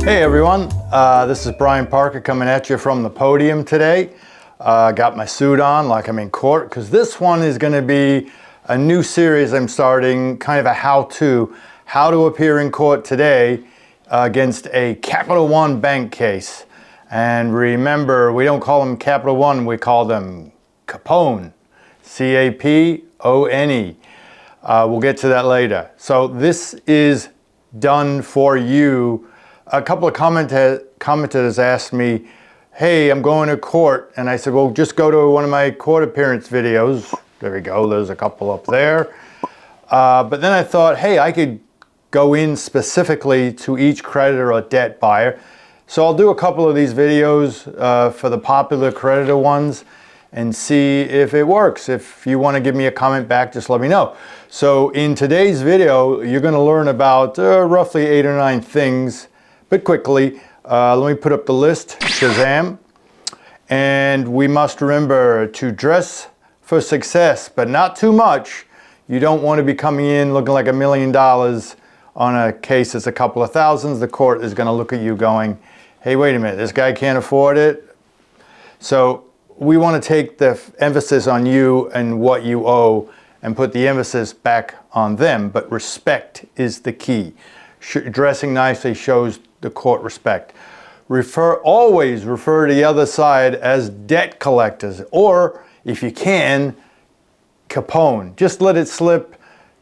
Hey everyone, this is Brian Parker coming at you from the podium today. Got my suit on like I'm in court because this one is going to be a new series I'm starting, kind of a how to appear in court today against a Capital One bank case. And remember, we don't call them Capital One, we call them CAPONE, C-A-P-O-N-E. We'll get to that later. So this is done for you. A couple of commenters asked me, hey, I'm going to court. And I said, well, just go to one of my court appearance videos. There we go, there's a couple up there. But then I thought, hey, I could go in specifically to each creditor or debt buyer. So I'll do a couple of these videos for the popular creditor ones and see if it works. If you want to give me a comment back, just let me know. So in today's video, you're going to learn about roughly 8 or 9 things, but quickly. Let me put up the list, Shazam. And we must remember to dress for success, but not too much. You don't want to be coming in looking like $1 million on a case that's a couple of thousands. The court is going to look at you going, hey, wait a minute, this guy can't afford it. So we want to take the emphasis on you and what you owe and put the emphasis back on them, but respect is the key. Dressing nicely shows the court respect. Always refer to the other side as debt collectors, or if you can, CAPONE. Just let it slip,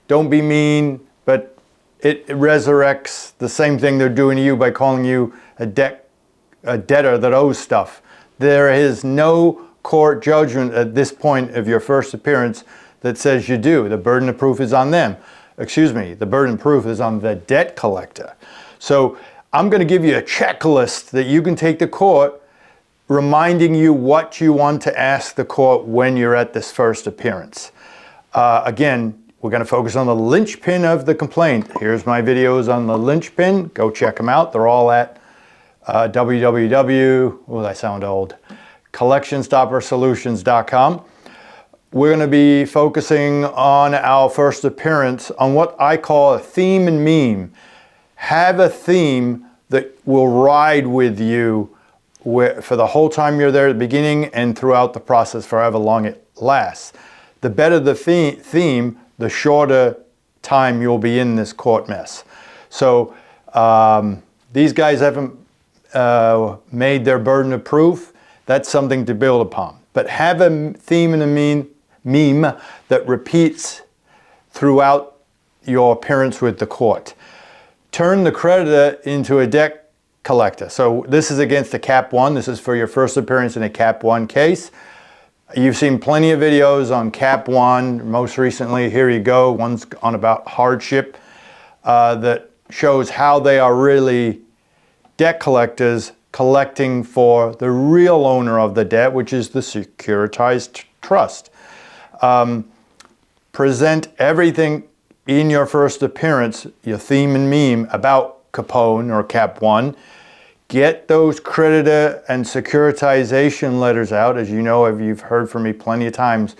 don't be mean, but it resurrects the same thing they're doing to you by calling you a debtor that owes stuff. There is no court judgment at this point of your first appearance that says you do. The burden of proof is on them. Excuse me, the burden of proof is on the debt collector. So I'm going to give you a checklist that you can take to court, reminding you what you want to ask the court when you're at this first appearance. Again, we're going to focus on the linchpin of the complaint. Here's my videos on the linchpin. Go check them out. They're all at collectionstoppersolutions.com. We're going to be focusing on our first appearance on what I call a theme and meme. Have a theme that will ride with you for the whole time you're there at the beginning and throughout the process for however long it lasts. The better the theme, the shorter time you'll be in this court mess. So these guys haven't made their burden of proof. That's something to build upon. But have a theme and a meme that repeats throughout your appearance with the court. Turn the creditor into a debt collector. So this is against a Cap 1. This is for your first appearance in a Cap 1 case. You've seen plenty of videos on Cap 1. Most recently, here you go. One's on about hardship that shows how they are really debt collectors collecting for the real owner of the debt, which is the securitized trust. Present everything in your first appearance, your theme and meme about CAPONE or Cap 1. Get those creditor and securitization letters out. As you know, you've heard from me plenty of times.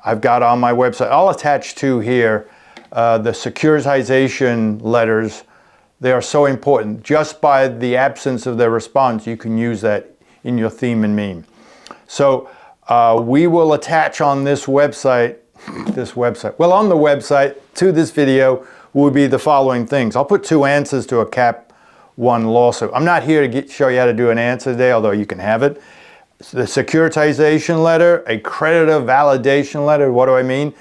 I've got on my website, I'll attach to here, the securitization letters. They are so important. Just by the absence of their response, you can use that in your theme and meme. So we will attach on this website, well, on the website to this video will be the following things. I'll put 2 answers to a Cap 1 lawsuit. I'm not here to show you how to do an answer today, although you can have it. The securitization letter, a creditor validation letter. What do I mean?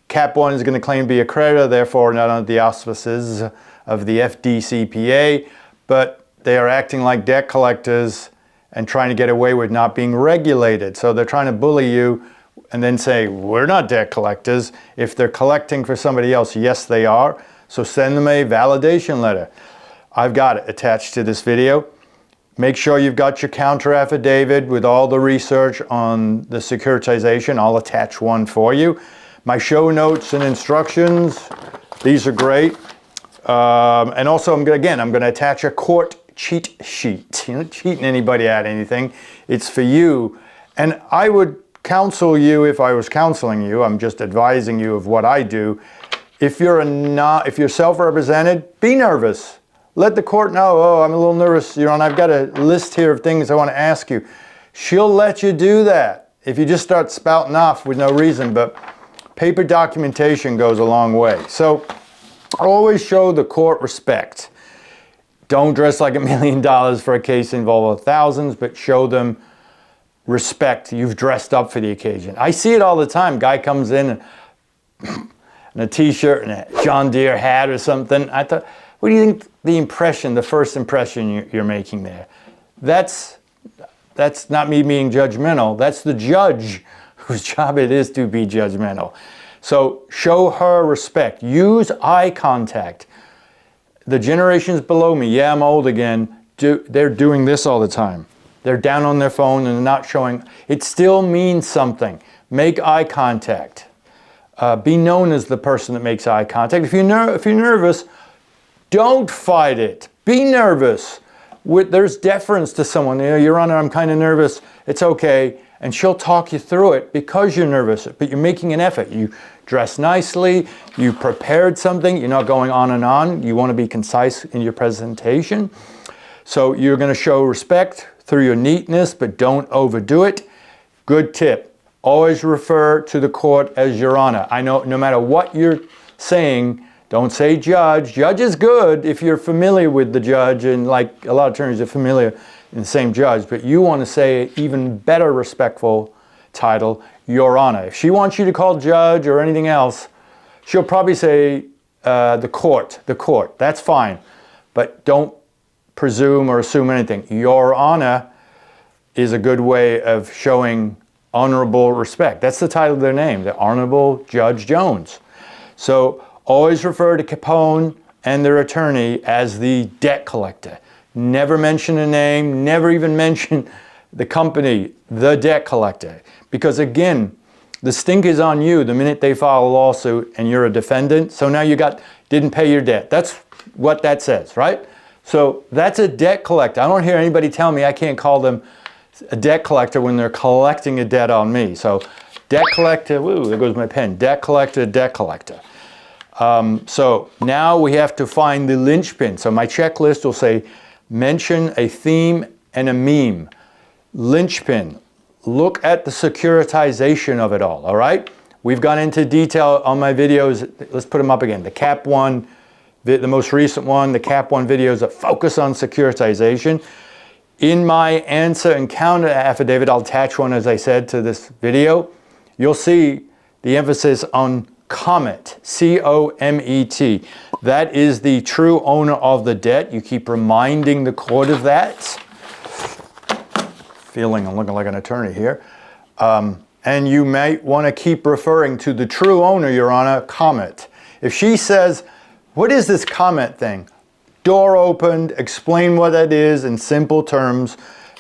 Cap 1 is going to claim to be a creditor, therefore not under the auspices of the FDCPA, but they are acting like debt collectors and trying to get away with not being regulated. So they're trying to bully you and then say, we're not debt collectors. If they're collecting for somebody else, yes, they are. So send them a validation letter. I've got it attached to this video. Make sure you've got your counter affidavit with all the research on the securitization. I'll attach one for you. My show notes and instructions, these are great. And also, I'm going to attach a court cheat sheet. You're not cheating anybody out of anything. It's for you. And I would counsel you if I was counseling you. I'm just advising you of what I do. If you're self-represented, be nervous. let the court know, oh, I'm a little nervous, Your Honor, I've got a list here of things I want to ask you. She'll let you do that if you just start spouting off with no reason, but paper documentation goes a long way. So always show the court respect. Don't dress like $1 million for a case involving thousands, but show them respect. You've dressed up for the occasion. I see it all the time. Guy comes in in a t-shirt and a John Deere hat or something. I thought, what do you think the first impression you're making there? That's not me being judgmental. That's the judge whose job it is to be judgmental. So show her respect. Use eye contact. The generations below me, yeah, I'm old again, they're doing this all the time. They're down on their phone and not showing. It still means something. Make eye contact. Be known as the person that makes eye contact. If you're nervous, don't fight it. Be nervous. There's deference to someone. You know, Your Honor, I'm kind of nervous. It's okay. And she'll talk you through it because you're nervous, but you're making an effort. You dress nicely. You prepared something. You're not going on and on. You want to be concise in your presentation. So you're going to show respect through your neatness, but don't overdo it. Good tip. Always refer to the court as Your Honor. I know no matter what you're saying, don't say judge. Judge is good if you're familiar with the judge, and like a lot of attorneys are familiar in the same judge, but you want to say an even better respectful title, Your Honor. If she wants you to call judge or anything else, she'll probably say the court. That's fine, but don't presume or assume anything. Your Honor is a good way of showing honorable respect. That's the title of their name, the Honorable Judge Jones. So always refer to Capone and their attorney as the debt collector. Never mention a name, never even mention the company, the debt collector. Because again, the stink is on you the minute they file a lawsuit and you're a defendant. So now you didn't pay your debt. That's what that says, right? So that's a debt collector. I don't hear anybody tell me I can't call them a debt collector when they're collecting a debt on me. So debt collector, woo, there goes my pen. Debt collector, debt collector. So now we have to find the linchpin. So my checklist will say, mention a theme and a meme. Linchpin. Look at the securitization of it all right? We've gone into detail on my videos. Let's put them up again. The CAP 1, the most recent one, the CAP 1 videos that focus on securitization. In my answer and counter affidavit, I'll attach one, as I said, to this video. You'll see the emphasis on COMET, C-O-M-E-T. That is the true owner of the debt. You keep reminding the court of that. Feeling I'm looking like an attorney here. And you might want to keep referring to the true owner, Your Honor, COMET. If she says, what is this COMET thing? Door opened, explain what that is in simple terms.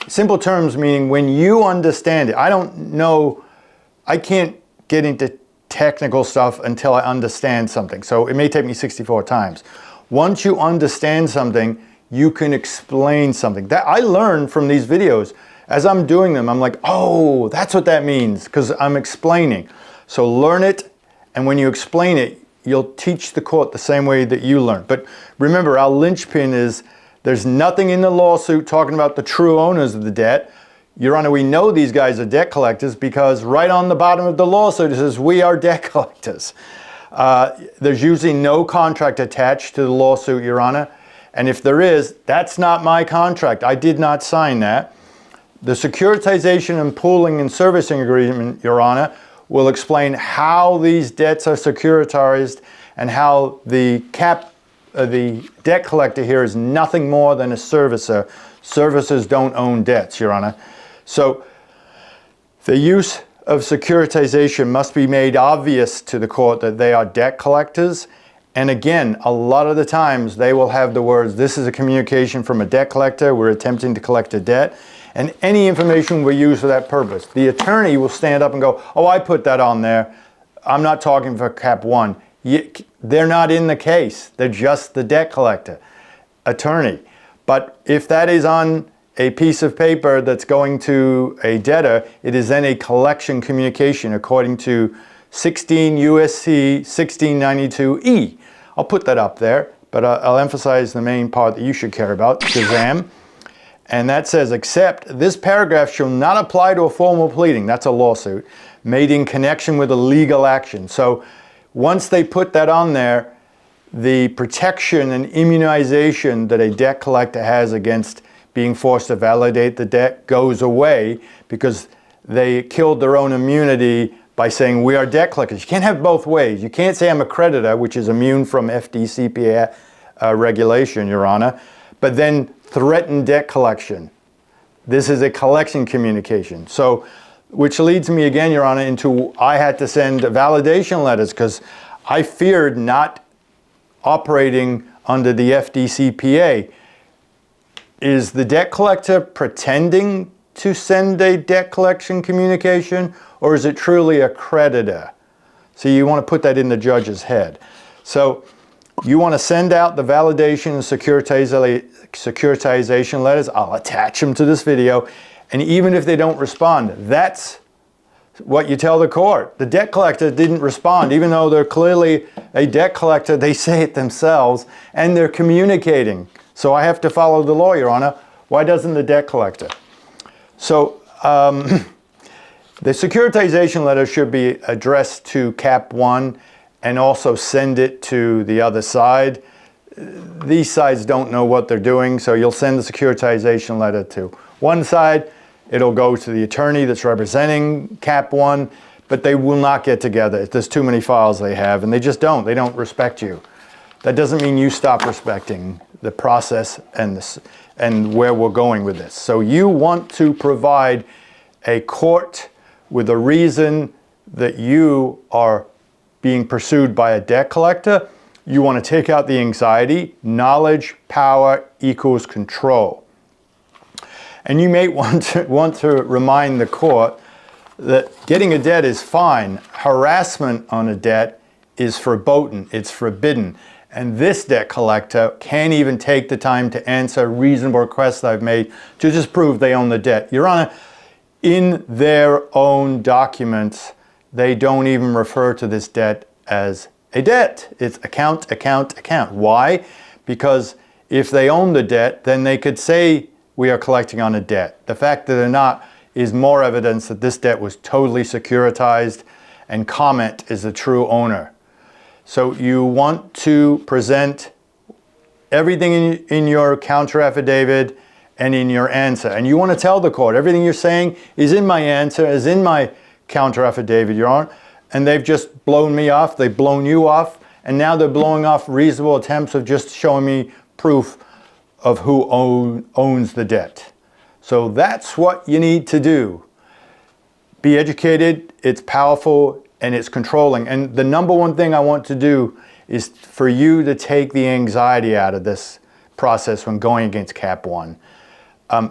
Simple terms meaning when you understand it. I don't know, I can't get into technical stuff until I understand something. So it may take me 64 times. Once you understand something, you can explain something. That I learned from these videos. As I'm doing them, I'm like, oh, that's what that means, because I'm explaining. So learn it, and when you explain it, you'll teach the court the same way that you learn. But remember, our linchpin is there's nothing in the lawsuit talking about the true owners of the debt. Your Honor, we know these guys are debt collectors because right on the bottom of the lawsuit it says, we are debt collectors. There's usually no contract attached to the lawsuit, Your Honor. And if there is, that's not my contract. I did not sign that. The securitization and pooling and servicing agreement, Your Honor, will explain how these debts are securitized and how the debt collector here is nothing more than a servicer. Servicers don't own debts, Your Honor. So the use of securitization must be made obvious to the court that they are debt collectors. And again, a lot of the times they will have the words, this is a communication from a debt collector, we're attempting to collect a debt, and any information we use for that purpose. The attorney will stand up and go, oh, I put that on there. I'm not talking for CAP 1. They're not in the case. They're just the debt collector, attorney. But if that is on a piece of paper that's going to a debtor, it is then a collection communication according to 16 U.S.C. 1692E. I'll put that up there. but I'll emphasize the main part that you should care about, Shazam. And that says, except this paragraph shall not apply to a formal pleading, that's a lawsuit, made in connection with a legal action. So once they put that on there, the protection and immunization that a debt collector has against being forced to validate the debt goes away, because they killed their own immunity by saying we are debt collectors. You can't have both ways. You can't say I'm a creditor, which is immune from FDCPA regulation, Your Honor, but then threaten debt collection. This is a collection communication. So, which leads me again, Your Honor, into I had to send validation letters because I feared not operating under the FDCPA. Is the debt collector pretending to send a debt collection communication, or is it truly a creditor? So you want to put that in the judge's head. So you want to send out the validation and securitization letters. I'll attach them to this video. And even if they don't respond, that's what you tell the court. The debt collector didn't respond, even though they're clearly a debt collector. They say it themselves, and they're communicating. So I have to follow the law, Your Honor. Why doesn't the debt collector? So the securitization letter should be addressed to CAPONE and also send it to the other side. These sides don't know what they're doing, so you'll send the securitization letter to one side. It'll go to the attorney that's representing CAPONE, but they will not get together. There's too many files they have, and they just don't. They don't respect you. That doesn't mean you stop respecting the process and where we're going with this. So you want to provide a court with a reason that you are being pursued by a debt collector. You want to take out the anxiety. Knowledge, power equals control. And you may want to remind the court that getting a debt is fine. Harassment on a debt is verboten. It's forbidden. And this debt collector can't even take the time to answer reasonable requests I've made to just prove they own the debt. Your Honor, in their own documents, they don't even refer to this debt as a debt. It's account, account, account. Why? Because if they own the debt, then they could say we are collecting on a debt. The fact that they're not is more evidence that this debt was totally securitized and Comment is the true owner. So you want to present everything in your counter affidavit and in your answer. And you want to tell the court everything you're saying is in my answer, is in my counter affidavit, Your Honor. And they've just blown me off, they've blown you off, and now they're blowing off reasonable attempts of just showing me proof of who owns the debt. So that's what you need to do. Be educated, it's powerful, and it's controlling. And the number one thing I want to do is for you to take the anxiety out of this process when going against CAPONE.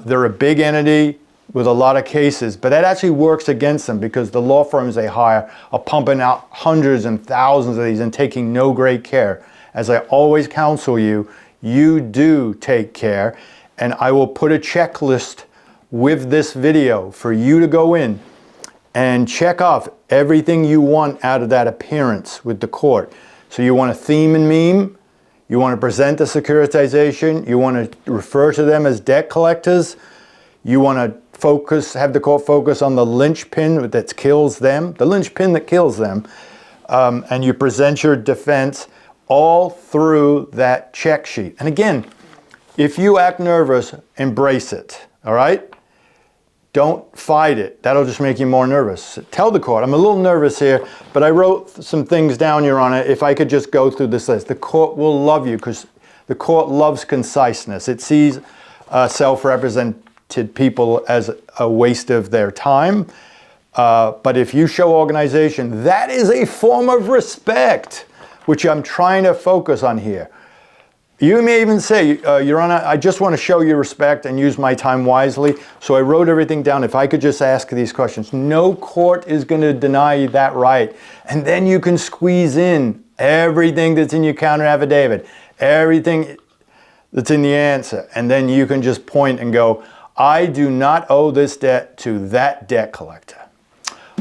They're a big entity with a lot of cases, but that actually works against them because the law firms they hire are pumping out hundreds and thousands of these and taking no great care. As I always counsel you, you do take care, and I will put a checklist with this video for you to go in and check off everything you want out of that appearance with the court. So you want a theme and meme, you want to present the securitization, you want to refer to them as debt collectors, you want to have the court focus on the linchpin that kills them, the linchpin that kills them, and you present your defense all through that check sheet. And again, if you act nervous, embrace it, all right? Don't fight it. That'll just make you more nervous. Tell the court, I'm a little nervous here, but I wrote some things down, Your Honor. If I could just go through this list. The court will love you because the court loves conciseness. It sees self-represented people as a waste of their time. But if you show organization, that is a form of respect, which I'm trying to focus on here. You may even say, Your Honor, I just want to show you respect and use my time wisely, so I wrote everything down. If I could just ask these questions. No court is going to deny you that right. And then you can squeeze in everything that's in your counter affidavit, everything that's in the answer, and then you can just point and go, I do not owe this debt to that debt collector.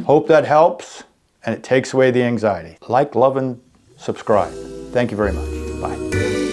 Hope that helps, and it takes away the anxiety. Like, love, and subscribe. Thank you very much. Bye.